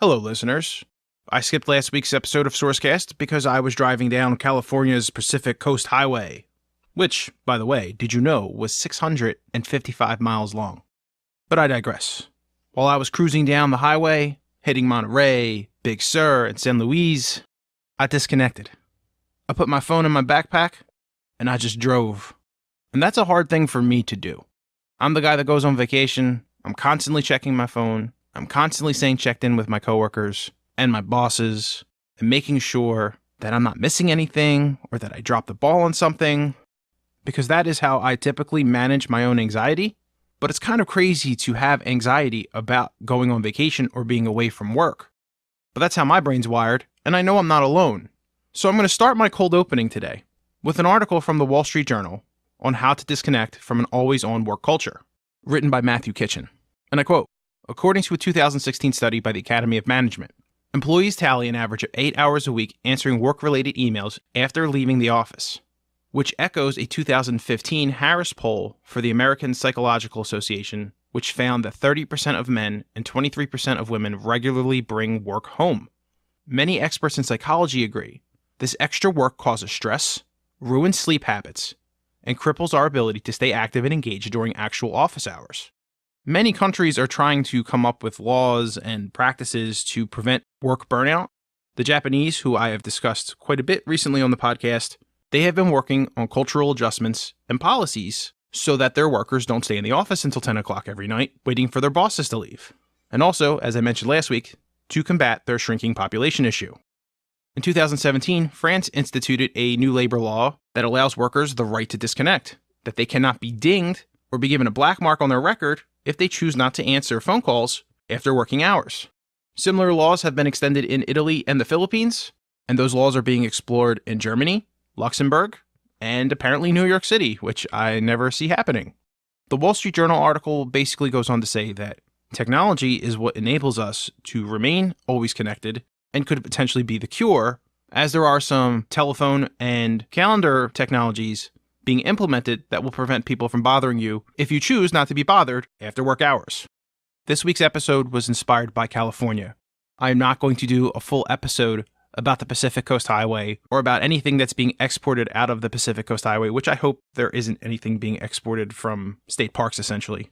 Hello, listeners. I skipped last week's episode of SourceCast because I was driving down California's Pacific Coast Highway, which, by the way, did you know, was 655 miles long? But I digress. While I was cruising down the highway, hitting Monterey, Big Sur, and San Luis, I disconnected. I put my phone in my backpack, and I just drove. And that's a hard thing for me to do. I'm the guy that goes on vacation. I'm constantly checking my phone. I'm constantly staying checked in with my coworkers and my bosses and making sure that I'm not missing anything or that I dropped the ball on something, because that is how I typically manage my own anxiety. But it's kind of crazy to have anxiety about going on vacation or being away from work. But that's how my brain's wired, and I know I'm not alone. So I'm going to start my cold opening today with an article from the Wall Street Journal on how to disconnect from an always-on work culture, written by Matthew Kitchen. And I quote, "According to a 2016 study by the Academy of Management, employees tally an average of 8 hours a week answering work-related emails after leaving the office, which echoes a 2015 Harris poll for the American Psychological Association, which found that 30% of men and 23% of women regularly bring work home. Many experts in psychology agree this extra work causes stress, ruins sleep habits, and cripples our ability to stay active and engaged during actual office hours. Many countries are trying to come up with laws and practices to prevent work burnout. The Japanese, who I have discussed quite a bit recently on the podcast, they have been working on cultural adjustments and policies so that their workers don't stay in the office until 10 o'clock every night, waiting for their bosses to leave. And also, as I mentioned last week, to combat their shrinking population issue. In 2017, France instituted a new labor law that allows workers the right to disconnect, that they cannot be dinged or be given a black mark on their record if they choose not to answer phone calls after working hours. Similar laws have been extended in Italy and the Philippines, and those laws are being explored in Germany, Luxembourg, and apparently New York City, which I never see happening. The Wall Street Journal article basically goes on to say that technology is what enables us to remain always connected and could potentially be the cure, as there are some telephone and calendar technologies being implemented that will prevent people from bothering you if you choose not to be bothered after work hours. This week's episode was inspired by California. I am not going to do a full episode about the Pacific Coast Highway or about anything that's being exported out of the Pacific Coast Highway, which I hope there isn't anything being exported from state parks, essentially.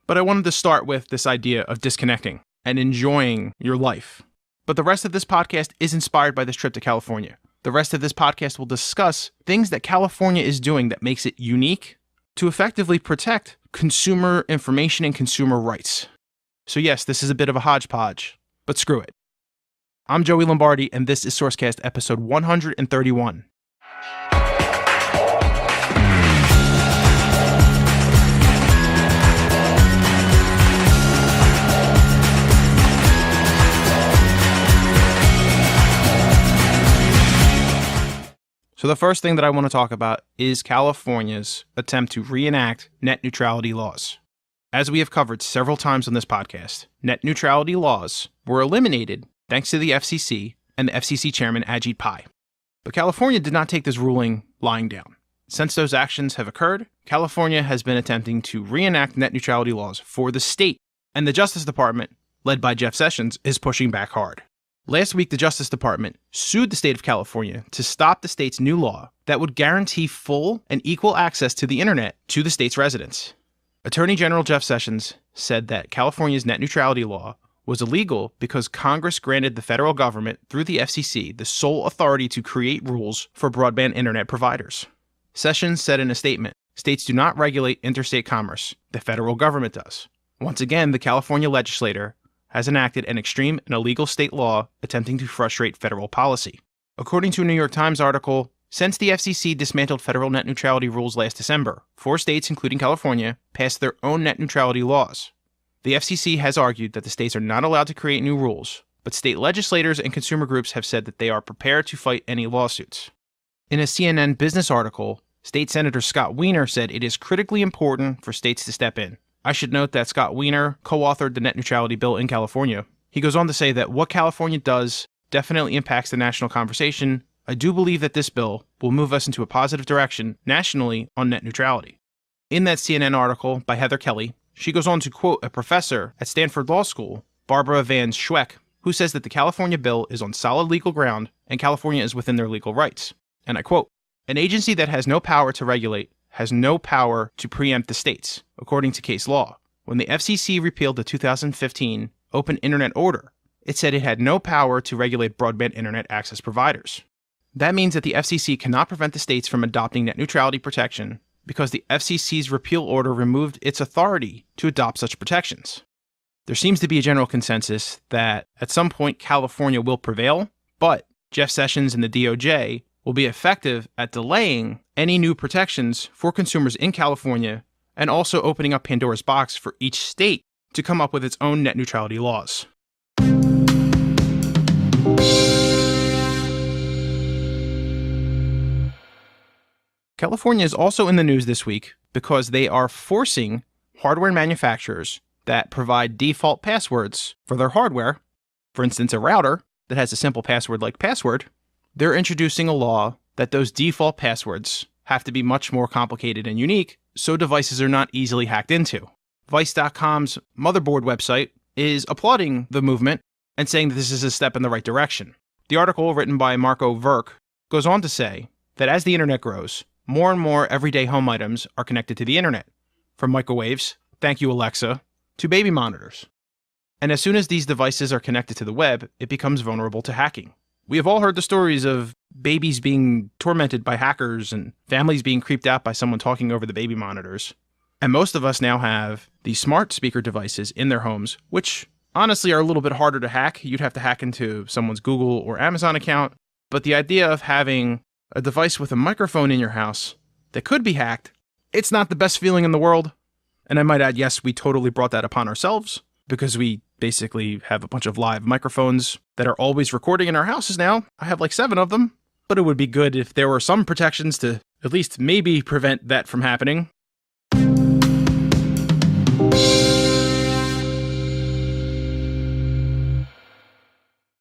But I wanted to start with this idea of disconnecting and enjoying your life. But the rest of this podcast is inspired by this trip to California. The rest of this podcast will discuss things that California is doing that makes it unique to effectively protect consumer information and consumer rights. So yes, this is a bit of a hodgepodge, but screw it. I'm Joey Lombardi, and this is SourceCast episode 131. So the first thing that I want to talk about is California's attempt to reenact net neutrality laws. As we have covered several times on this podcast, net neutrality laws were eliminated thanks to the FCC and the FCC chairman Ajit Pai. But California did not take this ruling lying down. Since those actions have occurred, California has been attempting to reenact net neutrality laws for the state, and the Justice Department, led by Jeff Sessions, is pushing back hard. Last week, the Justice Department sued the state of California to stop the state's new law that would guarantee full and equal access to the internet to the state's residents. Attorney General Jeff Sessions said that California's net neutrality law was illegal because Congress granted the federal government, through the FCC, the sole authority to create rules for broadband internet providers. Sessions said in a statement, "States do not regulate interstate commerce. The federal government does." Once again, the California legislature has enacted an extreme and illegal state law attempting to frustrate federal policy. According to a New York Times article, since the FCC dismantled federal net neutrality rules last December, 4 states, including California, passed their own net neutrality laws. The FCC has argued that the states are not allowed to create new rules, but state legislators and consumer groups have said that they are prepared to fight any lawsuits. In a CNN business article, State Senator Scott Wiener said it is critically important for states to step in. I should note that Scott Wiener co-authored the net neutrality bill in California. He goes on to say that what California does definitely impacts the national conversation. I do believe that this bill will move us into a positive direction nationally on net neutrality. In that CNN article by Heather Kelly, she goes on to quote a professor at Stanford Law School, Barbara Van Schweck, who says that the California bill is on solid legal ground and California is within their legal rights. And I quote, "An agency that has no power to regulate has no power to preempt the states, according to case law. When the FCC repealed the 2015 Open Internet Order, it said it had no power to regulate broadband internet access providers. That means that the FCC cannot prevent the states from adopting net neutrality protection because the FCC's repeal order removed its authority to adopt such protections. There seems to be a general consensus that at some point California will prevail, but Jeff Sessions and the DOJ will be effective at delaying any new protections for consumers in California and also opening up Pandora's box for each state to come up with its own net neutrality laws." California is also in the news this week because they are forcing hardware manufacturers that provide default passwords for their hardware, for instance, a router that has a simple password like password, they're introducing a law that those default passwords have to be much more complicated and unique so devices are not easily hacked into. Vice.com's motherboard website is applauding the movement and saying that this is a step in the right direction. The article, written by Marco Verk, goes on to say that as the internet grows, more and more everyday home items are connected to the internet, from microwaves, thank you Alexa, to baby monitors. And as soon as these devices are connected to the web, it becomes vulnerable to hacking. We have all heard the stories of babies being tormented by hackers and families being creeped out by someone talking over the baby monitors. And most of us now have these smart speaker devices in their homes, which honestly are a little bit harder to hack. You'd have to hack into someone's Google or Amazon account. But the idea of having a device with a microphone in your house that could be hacked, it's not the best feeling in the world. And I might add, yes, we totally brought that upon ourselves because we basically have a bunch of live microphones that are always recording in our houses now. I have like 7 of them, but it would be good if there were some protections to at least maybe prevent that from happening.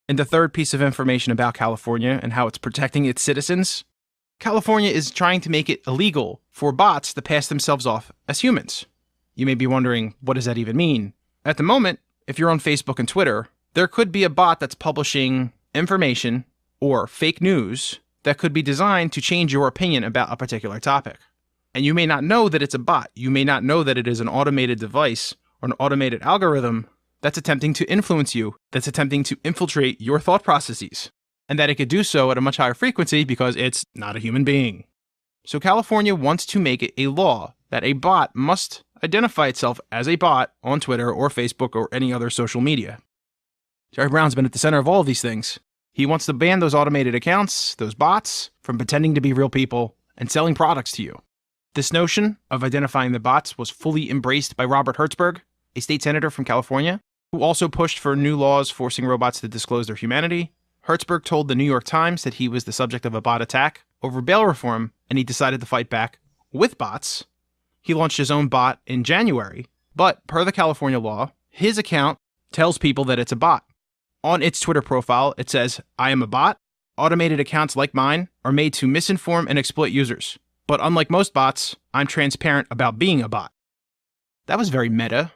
And the third piece of information about California and how it's protecting its citizens, California is trying to make it illegal for bots to pass themselves off as humans. You may be wondering, what does that even mean? At the moment, if you're on Facebook and Twitter, there could be a bot that's publishing information or fake news that could be designed to change your opinion about a particular topic. And you may not know that it's a bot. You may not know that it is an automated device or an automated algorithm that's attempting to influence you, that's attempting to infiltrate your thought processes, and that it could do so at a much higher frequency because it's not a human being. So California wants to make it a law that a bot must identify itself as a bot on Twitter or Facebook or any other social media. Jerry Brown's been at the center of all of these things. He wants to ban those automated accounts, those bots, from pretending to be real people and selling products to you. This notion of identifying the bots was fully embraced by Robert Hertzberg, a state senator from California, who also pushed for new laws forcing robots to disclose their humanity. Hertzberg told the New York Times that he was the subject of a bot attack over bail reform, and he decided to fight back with bots. He launched his own bot in January, but per the California law, his account tells people that it's a bot. On its Twitter profile, it says, "I am a bot. Automated accounts like mine are made to misinform and exploit users. But unlike most bots, I'm transparent about being a bot." That was very meta.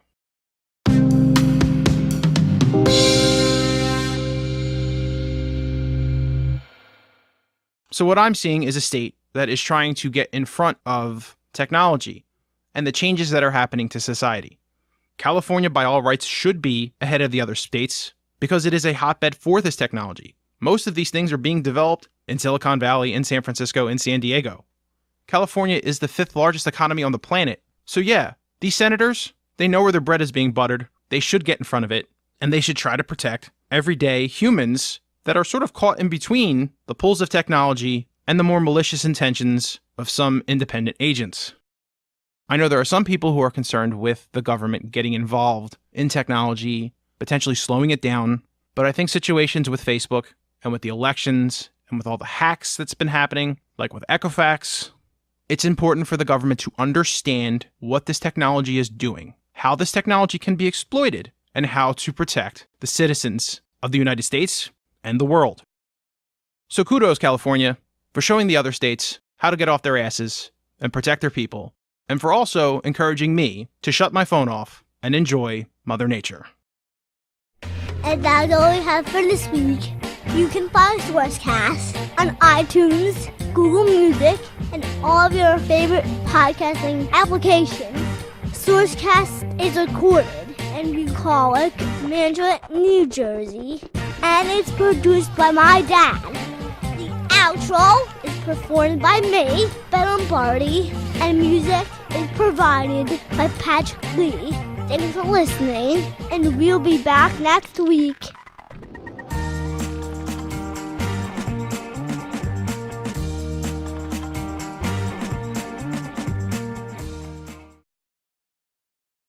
So what I'm seeing is a state that is trying to get in front of technology and the changes that are happening to society. California, by all rights, should be ahead of the other states because it is a hotbed for this technology. Most of these things are being developed in Silicon Valley, in San Francisco, in San Diego. California is the 5th largest economy on the planet. So yeah, these senators, they know where their bread is being buttered. They should get in front of it, and they should try to protect everyday humans that are sort of caught in between the pulls of technology and the more malicious intentions of some independent agents. I know there are some people who are concerned with the government getting involved in technology, potentially slowing it down, but I think situations with Facebook and with the elections and with all the hacks that's been happening, like with Equifax, it's important for the government to understand what this technology is doing, how this technology can be exploited, and how to protect the citizens of the United States and the world. So kudos, California, for showing the other states how to get off their asses and protect their people, and for also encouraging me to shut my phone off and enjoy Mother Nature. And that's all we have for this week. You can find SourceCast on iTunes, Google Music, and all of your favorite podcasting applications. SourceCast is recorded in bucolic, Mantua, New Jersey, and it's produced by my dad. The outro is performed by me, Ben Lombardi, and music is provided by Patrick Lee. Thanks for listening, and we'll be back next week.